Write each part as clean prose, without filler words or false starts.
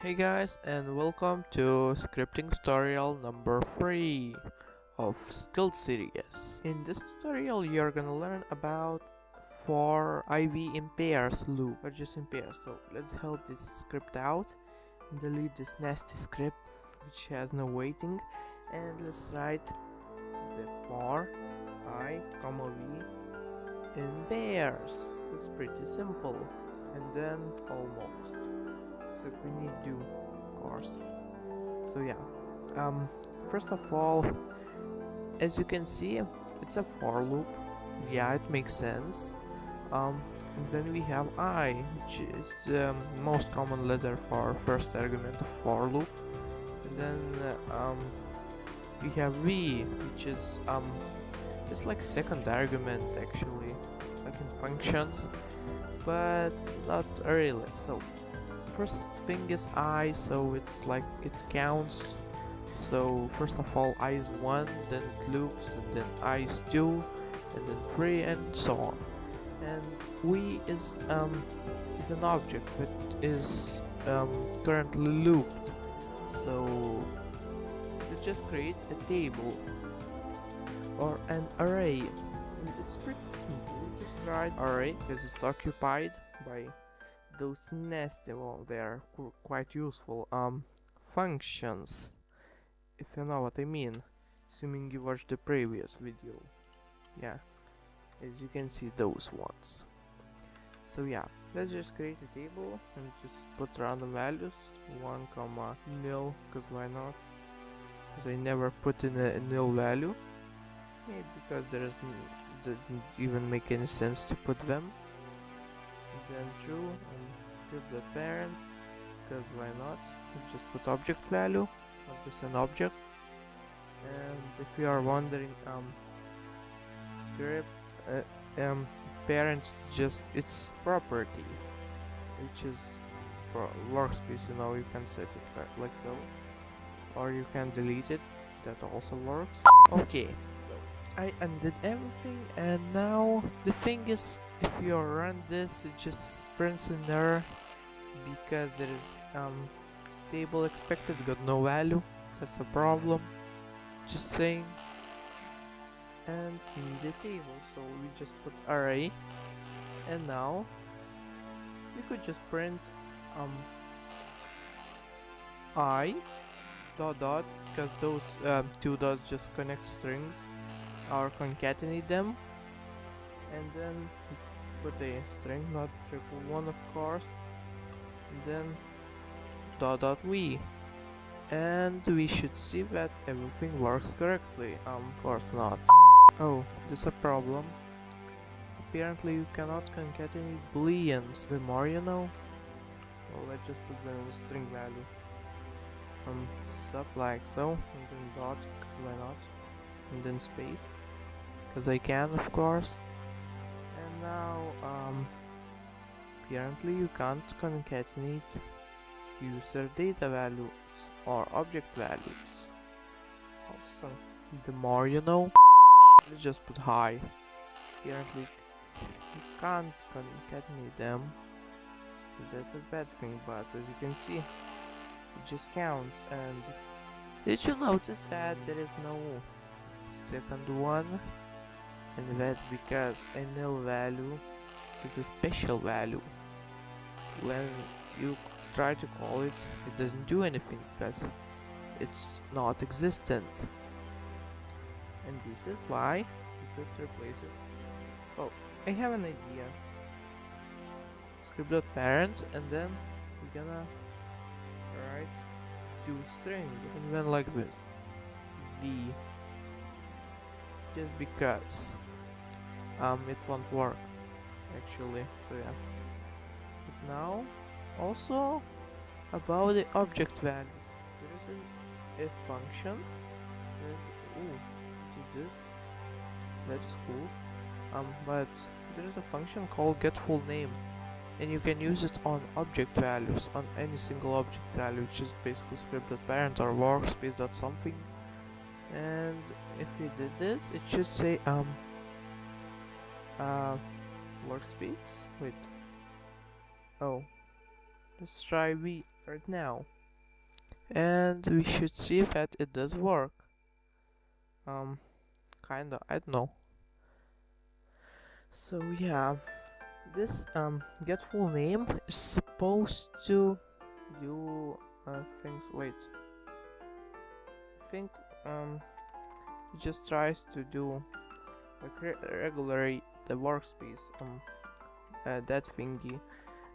Hey guys, and welcome to scripting tutorial number 3 of Skilled series. In this tutorial you're gonna learn about for IV in pairs loop, or just in pairs. So let's help this script out and delete this nasty script which has no waiting, and let's write the for I, comma v in pairs. It's pretty simple, and then almost. Except we need to, of course. So yeah, first of all, as you can see, it's a for loop. Yeah, it makes sense. And then we have I, which is the most common letter for first argument of for loop. And then we have V, which is just like second argument actually, like in functions, but not really. So first thing is I, so it's like it counts. So first of all, I is 1, then it loops, and then I is 2, and then 3, and so on. And we is an object that is currently looped. So you just create a table or an array. It's pretty simple. You just write array because it's occupied by those nasty, well, they are quite useful functions, if you know what I mean, assuming you watched the previous video. Yeah, as you can see, those ones. So yeah, let's just create a table and just put random values, 1 comma nil, because why not? Because I never put in a nil value, maybe because doesn't even make any sense to put them. Then true, and script the parent, because why not? We just put object value, not just an object. And if you are wondering, script parent is just its property, which is workspace. You can set it like so, or you can delete it. That also works. Okay, so I undid everything, and now the thing is, if you run this, it just prints an error because there is table expected got no value. That's a problem, just saying. And we need a table, so we just put array, and now we could just print I dot dot, because those two dots just connect strings or concatenate them, and then put a string, not triple one, of course, and then dot dot v, and we should see that everything works correctly. Of course not. Oh, there's a problem. Apparently you cannot concatenate booleans. The more you know. Well, let's just put them in string value. Sub like so, and then dot, because why not? And then space, because I can, of course. And now apparently you can't concatenate user data values or object values. Also, the more you know. Let's just put high. Apparently you can't concatenate them, so that's a bad thing, but as you can see, it just counts. And did you notice that there is no second one? And that's because a nil value is a special value. When you try to call it, it doesn't do anything because it's not existent. And this is why we could replace it. Oh, I have an idea. Script.parent, and then we're gonna write toString, and then like this, v, just because it won't work actually. So yeah. But now also about the object values, there is a function. Ooh, what is this? That is cool. But there is a function called getFullName, and you can use it on object values, on any single object value, which is basically script.parent or workspace.something. And if we did this, it should say workspace. Wait. Oh, let's try v. right now, and we should see that it does work. Kinda, I don't know. So yeah, this get full name is supposed to do things. Wait, I think it just tries to do like regularly the workspace that thingy,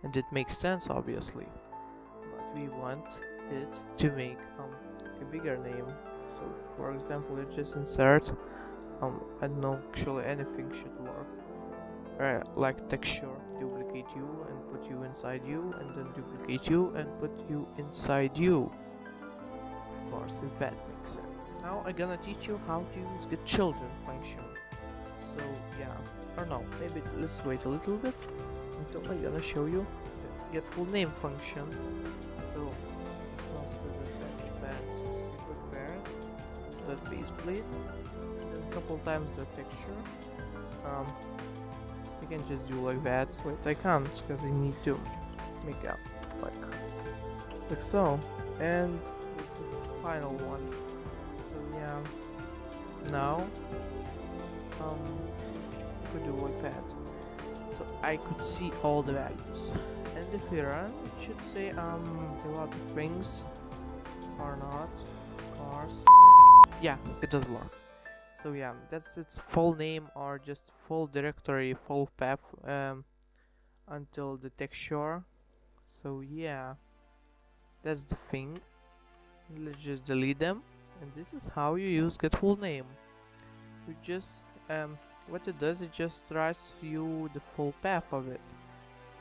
and it makes sense obviously, but we want it to make a bigger name. So for example, you just insert I don't know, actually anything should work. Right, like texture, duplicate you and put you inside you, and then duplicate you and put you inside you. Of course, if that makes sense. Now I'm gonna teach you how to use get children function. So yeah, or no, maybe let's wait a little bit until I'm gonna show you the get full name function. So let's go with that with parent, that base plate, then a couple times the texture. You can just do like that. Wait, I can't because I need to make up like so. And the final one. So yeah, now we could do like that. So I could see all the values, and if we run, it should say a lot of things or not. Of course, yeah, it does work. So yeah, that's its full name or just full directory, full path until the texture. So yeah, that's the thing. Let's just delete them, and this is how you use get full name. You just what it does, it just writes you the full path of it.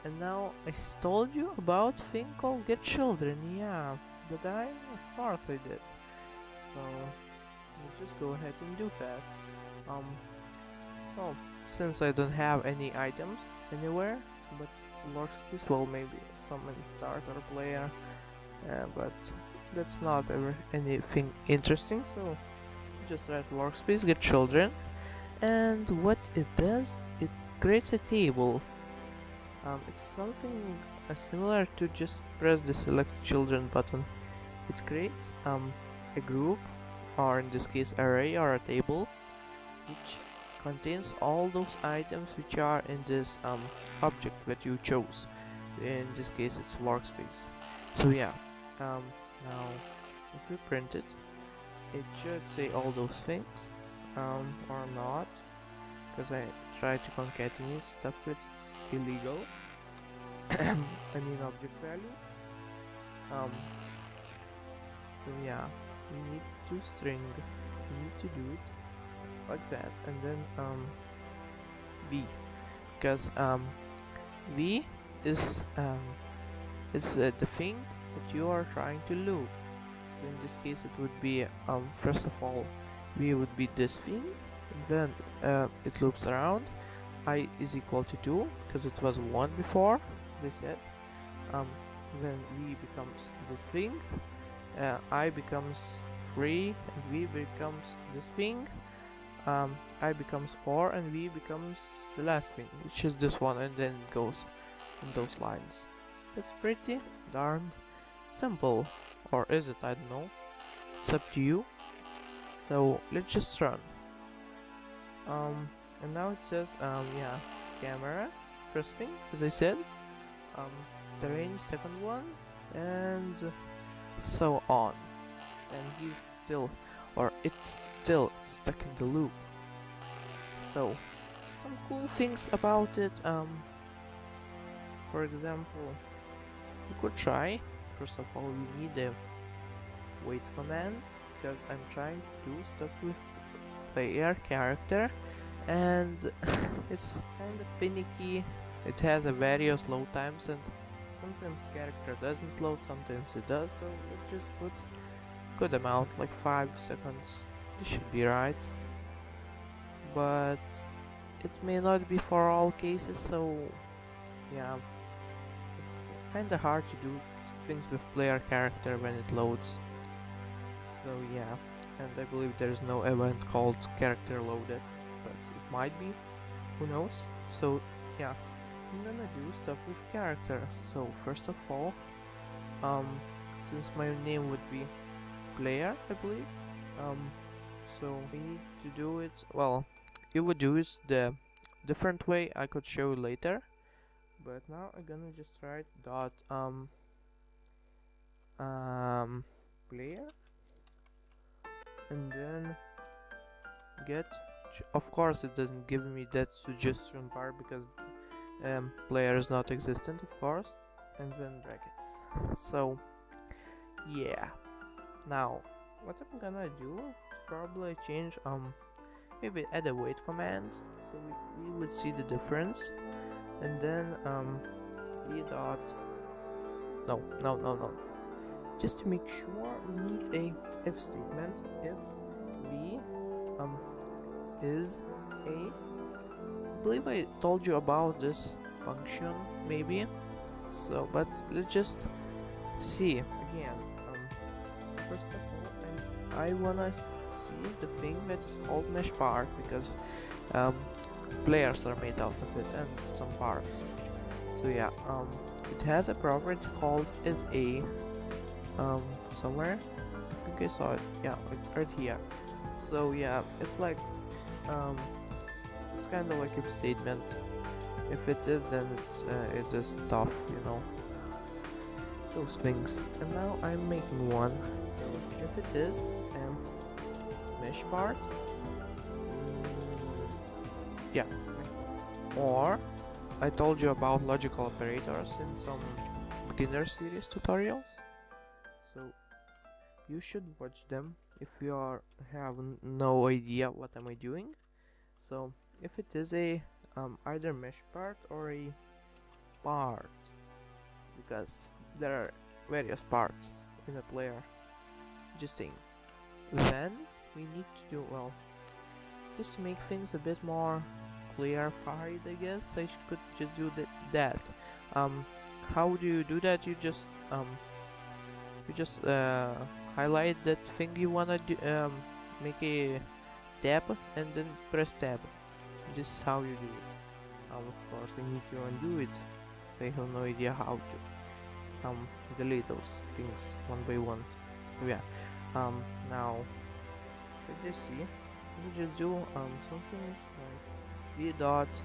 And now I told you about thing called get children, yeah, but of course I did. So let's just go ahead and do that. Well, since I don't have any items anywhere, but workspace, well, maybe some in starter player, but that's not ever anything interesting. So just write workspace get children, and what it does, it creates a table. It's something similar to just press the select children button. It creates a group, or in this case array or a table, which contains all those items which are in this object that you chose. In this case it's workspace. So yeah, now if we print it, it should say all those things or not, because I tried to concatenate stuff with it's illegal. I mean object values. So yeah, we need to string, we need to do it like that, and then v, because v is the thing that you are trying to loop. So in this case it would be first of all v would be this thing, and then it loops around. I is equal to 2 because it was 1 before, as I said. Then v becomes this thing, I becomes 3, and v becomes this thing, I becomes 4, and v becomes the last thing, which is this one, and then it goes in those lines. That's pretty darn simple, or is it? I don't know, it's up to you. So let's just run. And now it says yeah, camera first thing, as I said, terrain second one, and so on. And he's still, or it's still stuck in the loop. So some cool things about it, for example, you could try, first of all we need a wait command, because I'm trying to do stuff with player character, and it's kind of finicky. It has a various load times, and sometimes the character doesn't load, sometimes it does, so let's just put good amount, like 5 seconds. This should be right, but it may not be for all cases, so yeah, it's kinda hard to do things with player character when it loads. So yeah, and I believe there's no event called character loaded, but it might be, who knows. So yeah, I'm gonna do stuff with character. So first of all, since my name would be player, I believe. So we need to do it. Well, you would do it the different way. I could show you later. But now I'm gonna just write dot player, and then get. Of course, it doesn't give me that suggestion bar because player is not existent, of course, and then brackets. So yeah. Now, what I'm gonna do is probably change maybe add a wait command so we would see the difference, and then e dot no, just to make sure we need a if statement if v is a. I believe I told you about this function maybe, so but let's just see again. First of all, I wanna see the thing that is called mesh part because players are made out of it and some parts. So yeah, it has a property called is a somewhere. I think I saw it. Yeah, right here. So yeah, it's like it's kind of like if statement. If it is, then it is tough, you know. Those things. And now I'm making one. So if it is mesh part, yeah, or I told you about logical operators in some beginner series tutorials, so you should watch them if you have no idea what am I doing. So if it is a either mesh part or a part, because there are various parts in a player, just saying, then we need to do, well, just to make things a bit more clarified, I guess I could just do that. How do you do that? You just highlight that thing you wanna do, make a tab and then press tab. This is how you do it. Of course I need to undo it, so I have no idea how to delete those things one by one. So yeah, now let's just see. We just do something like v dot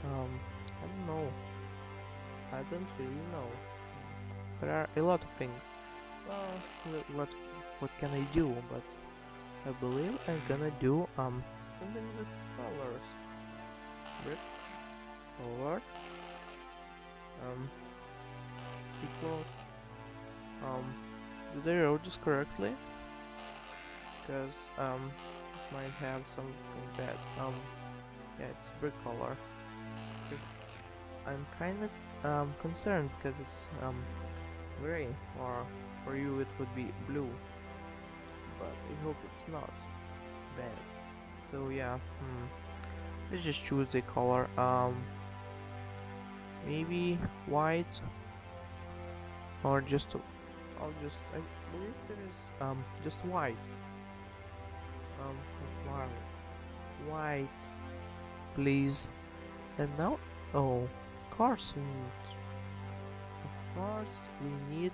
I don't know. I don't really know. There are a lot of things. Well, what can I do? But I believe I'm gonna do something with colors. Brick color equals did I wrote this correctly? Because it might have something bad. Yeah, it's brick color. Because I'm kind of concerned because it's gray, or for you it would be blue, but I hope it's not bad. So yeah, let's just choose the color. Maybe white, or just I believe there is just white. White, please. And now, of course we need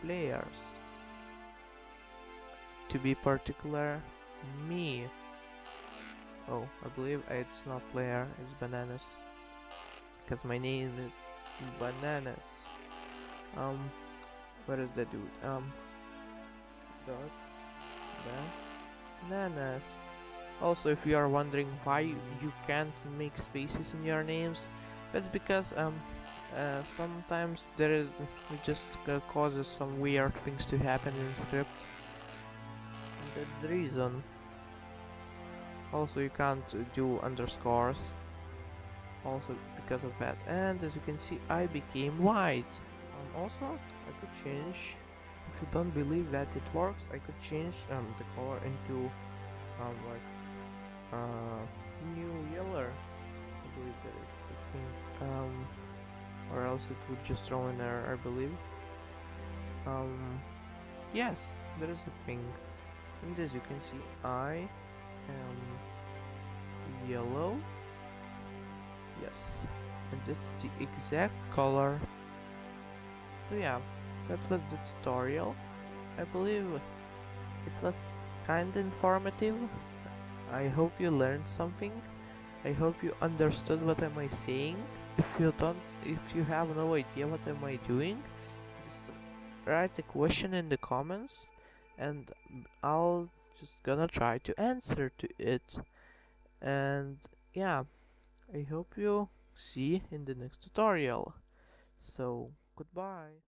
players. To be particular, me. Oh, I believe it's not player, it's bananas. Because my name is Bananas. Where is that dude? Dot bananas. Also, if you are wondering why you can't make spaces in your names, that's because sometimes there is it just causes some weird things to happen in script, and that's the reason. Also, you can't do underscores, also because of that. And as you can see, I became white. Also, I could change, if you don't believe that it works, I could change the color into new yellow. I believe that is a thing. Or else it would just throw an error, I believe. Yes, there is a thing. And as you can see, I am yellow. Yes, and it's the exact color. So yeah, that was the tutorial. I believe it was kinda informative. I hope you learned something. I hope you understood what am I saying. If you have no idea what am I doing, just write a question in the comments and I'll just gonna try to answer to it. And yeah, I hope you see in the next tutorial. So goodbye.